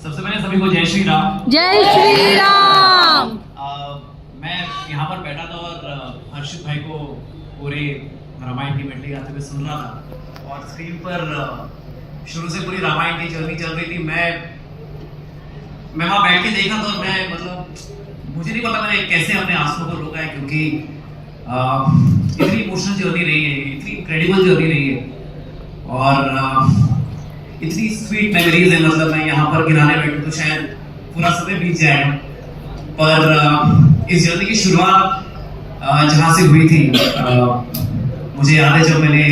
सबसे पहले सभी को जय श्री राम। जय श्री राम। मैं यहाँ पर बैठा था और हर्षित भाई को पूरे रामायण की मेडली गाते हुए सुन रहा था और स्क्रीन पर शुरू से पूरी रामायण की जर्नी चल रही थी। मैं वहाँ बैठ के देखा तो मैं मतलब मुझे नहीं पता मैंने कैसे अपने आंसुओं को रोका है, क्योंकि इतनी इमोशनल जर्नी रही है, इतनी इनक्रेडिबल जर्नी रही है और इतनी स्वीट मेमोरीज है। मतलब मैं यहाँ पर गिनाने बैठूं तो शायद पूरा समय बीत जाएगा, पर इस जर्नी की शुरुआत जहाँ से हुई थी मुझे याद है जब मैंने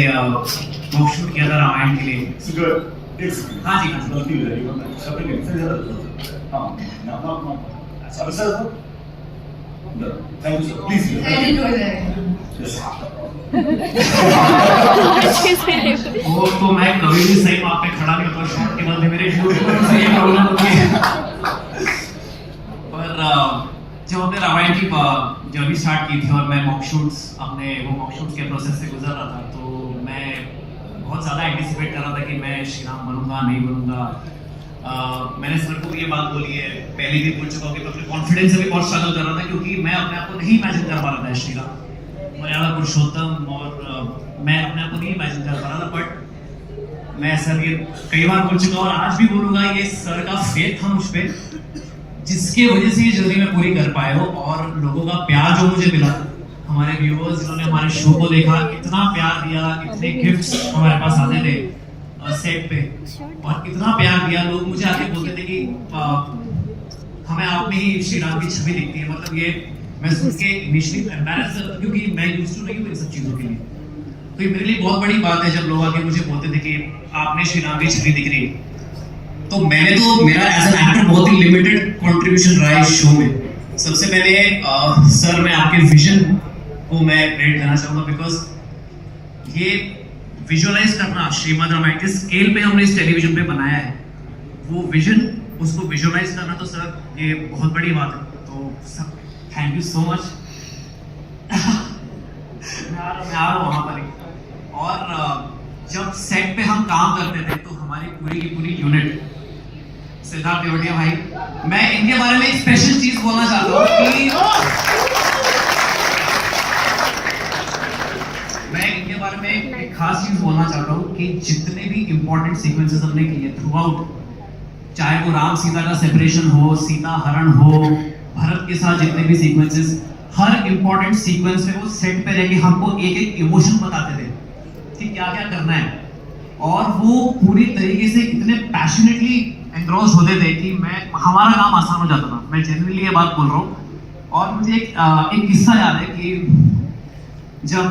बुक शूट किया था रामायण के लिए। हाँ जी, वो तो मैं कभी भी सही वहाँ पे खड़ा नहीं होता शॉट के बाद मेरे शूट से ये प्रॉब्लम होती है। पर जब हमने रामायण की जर्नी स्टार्ट की थी और मैं मॉक शूट्स के प्रोसेस से गुजर रहा था, तो मैं बहुत ज़्यादा एंटिसिपेट कर रहा था कि मैं श्री राम बनूंगा नहीं बनूंगा। मैंने सर को भी ये बात बोली है, पहले भी बोल चुका हूँ कि अपने कॉन्फिडेंस से भी बहुत स्ट्रगल कर रहा था, क्योंकि मैं अपने आप को नहीं इमेजिन कर पा रहा था श्री राम मर्यादा पुरुषोत्तम, और मैं अपने आप को नहीं इमेजिन कर पा रहा था। बट मैं सर ये कई बार बोल चुका हूँ और आज भी बोलूंगा, ये सर का फेथ था मुझ पर, जिसके वजह से ये जर्नी में पूरी कर पाए हो। और लोगों का प्यार जो मुझे मिला, हमारे व्यूअर्स जिन्होंने हमारे शो को देखा, इतना प्यार दिया, इतने गिफ्ट्स हमारे पास आते थे सेट पे और इतना प्यार दिया। लोग मुझे आके बोलते थे कि हमें आप में ही श्री राम की छवि दिखती है। मतलब ये मैं सुन के इनिशियली एम्बैरेस था, क्योंकि मैं यूज्ड टू नहीं हूँ इन सब चीज़ों के लिए। तो ये मेरे लिए बहुत बड़ी बात है जब लोग आके मुझे बोलते थे कि आपने श्री राम की छवि दिख रही है। तो मैंने तो मेरा एज एन एक्टर बहुत ही लिमिटेड कंट्रीब्यूशन रहा है इस शो में। सबसे पहले सर मैं आपके विजन को मैं क्रेडिट करना चाहूँगा, बिकॉज ये विजुअलाइज करना श्रीमद् रामायण के स्केल पे हमने इस टेलीविजन पे बनाया है, वो विजन उसको विजुअलाइज करना, तो सर ये बहुत बड़ी बात है। तो sir thank you so much. मैं आ रहा हूँ वहाँ पर ही। और जब सेट पे हम काम करते थे तो हमारी पूरी की पूरी यूनिट, सिद्धार्थ देवटिया भाई, मैं इनके बारे में एक स्पेशल चीज बोलना चाहता हूँ कि मैं इनके बारे में एक खास चीज बोलना चाहता हूँ कि जितने भी इंपॉर्टेंट सीक्वेंसेस हमने किए थ्रू आउट, चाहे वो राम सीता का सेपरेशन हो, सीता हरण हो, भरत के साथ जितने भी सीक्वेंसेस, हर इंपॉर्टेंट सीक्वेंस में वो सेट पे रह के हमको एक एक इमोशन बताते थे कि क्या क्या करना है, और वो पूरी तरीके से इतने पैशनेटली एंग्रोस्ड होते थे कि हमारा काम आसान हो जाता था। मैं जेन्युइनली ये बात बोल रहा हूँ। और मुझे एक किस्सा याद है कि जब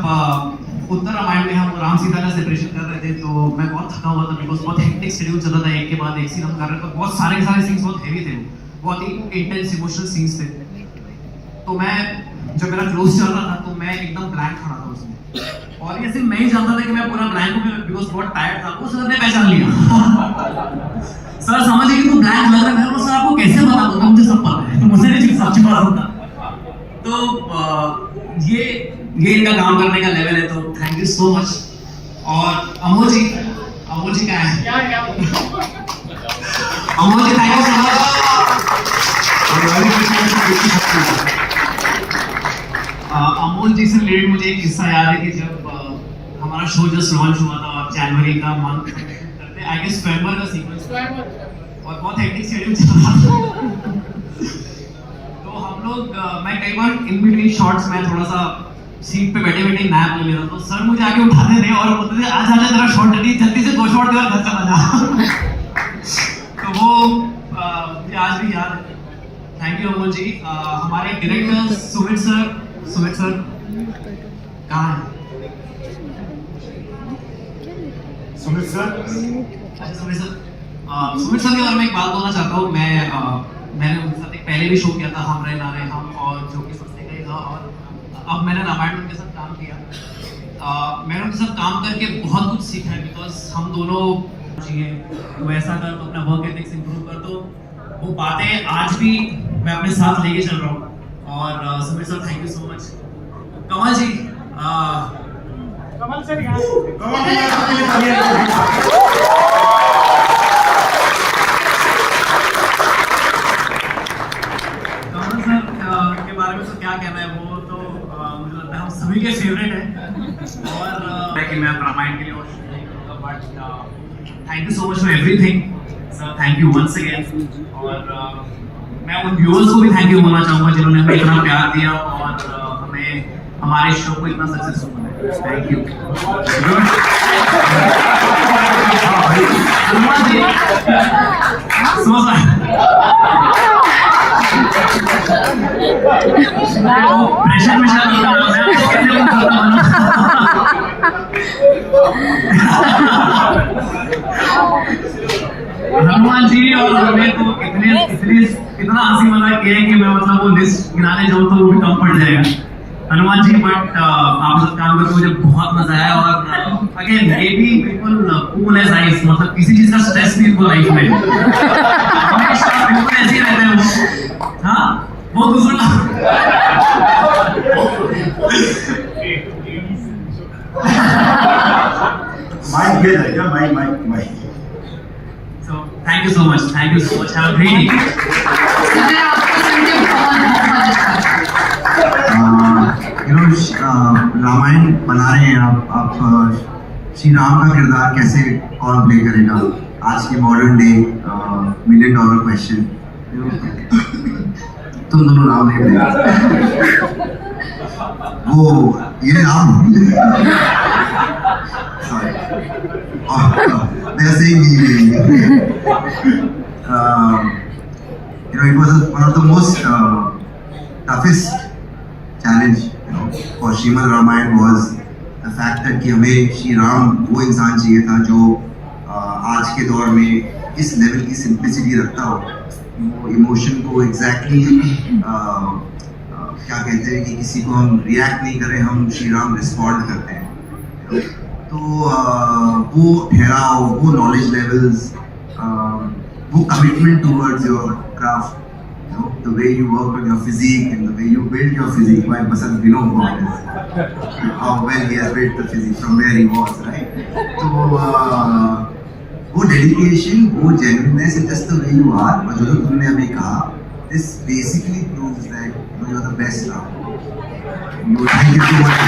उत्तर रामायण में हम राम सीता का सेपरेशन कर रहे थे, तो मैं बहुत थका हुआ था, बिकॉज बहुत हेक्टिक शेड्यूल चल रहा था, एक के बाद एक सीन हम कर रहे थे, बहुत सारे सीन्स बहुत हेवी थे, बहुत ही इंटेंस इमोशनल सीन्स थे। तो मैं जब मेरा क्लोज चल रहा था तो मैं एकदम ब्लैंक खड़ा था उसमें, और ये सिर्फ मैं ही जानता था कि मैं पूरा ब्लैंक हूँ, बिकॉज बहुत टायर्ड था। वो सर ने पहचान लिया। सर समझ गए कि तू ब्लैंक लग रहा है। मैं सर आपको कैसे पता होगा, मुझे सब पता है, तो मुझे नहीं चीज सच्ची बात होता। तो ये इनका काम करने का लेवल है, तो थैंक यू सो मच। और अमोल जी क्या है? Amol ji thank you so much. Amol ji से रिलेटेड मुझे एक किस्सा याद है कि जब हमारा शो जस्ट लॉन्च हुआ था और जनवरी का मंथ करते, आई गेस फरवरी का सीक्वेंस, और बहुत हेक्टिक शेड्यूल चल रहा था। तो हम लोग मैं कई बार इन बिटवीन शॉट्स में थोड़ा सा सीट पे बैठे बैठे नैप ले लेता, तो सर मुझे आके उठाते थे और बोलते थे आज आजा तेरा शॉट रेडी, जल्दी से 2 शॉट दे और घर चला जा। तो वो मुझे आज भी याद है। थैंक यू अमोल जी। हमारे डायरेक्टर सुमित सर कहाँ है? सुमित सर के बारे में एक बात बोलना चाहता हूँ। मैंने उनके साथ एक पहले भी शो किया था, हम रहे ना रहे हम, और जो कि सबसे गई था, और अब मैंने रामायण उनके साथ काम किया। मैंने उनके साथ काम करके बहुत कुछ सीखा है, बिकॉज हम दोनों चाहिए तो ऐसा कर, तो अपना वर्क एथिक्स इंप्रूव कर, तो वो बातें आज भी मैं अपने साथ लेके चल रहा हूँ। और Sumit sir thank you so much. Kamal ji, Kamal sir यहाँ कि मैं रामायण के लिए और शूट नहीं करूँगा, but thank you so much for everything sir, thank you once again. और मैं उन व्यूअर्स को भी थैंक यू बोलना चाहूँगा जिन्होंने हमें इतना प्यार दिया और हमें हमारे शो को इतना सक्सेसफुल बनाया। Thank you. प्रेशर में हनुमान जी और हमें तो इतना हंसी मजाक किया है कि मैं मतलब वो लिस्ट गिनाने जाऊँ तो वो भी कम पड़ जाएगा हनुमान जी। बट आपके साथ काम करके मुझे बहुत मजा आया और अगेन ये भी बिल्कुल कूल एज आइस, मतलब किसी चीज का स्ट्रेस नहीं इनको लाइफ में, हमेशा बिल्कुल ऐसे ही रहते हैं वो। हाँ वो दूसरा माइक ये रहेगा, mike. So thank you so much. Have a great evening. Ramayan बना रहे हैं आप श्री राम का किरदार कैसे कौन प्ले करेगा आज के मॉडर्न डे $1,000,000 क्वेश्चन। तुम दोनों राम नहीं प्ले वो ये Ram sorry they are saying it was one of the most toughest challenge for Srimad Ramayana was the fact that कि हमें श्री राम वो इंसान चाहिए था जो आज के दौर में इस लेवल की सिंप्लिसिटी रखता हो, वो इमोशन को एग्जैक्टली क्या कहते हैं कि किसी को हम रिएक्ट नहीं करें, हम श्री राम रिस्पॉन्ड करते हैं। तो वो ठहराव, वो नॉलेज लेवल्स, वो commitment towards your craft, the way you work on your physique and the way you build your physique, why Basant we know about this, how well he has built the physique from where he was, right? So वो dedication, वो genuineness, and just the way you are, और जो तुमने अभी कहा, this basically proves that you are the best now. Thank you so much.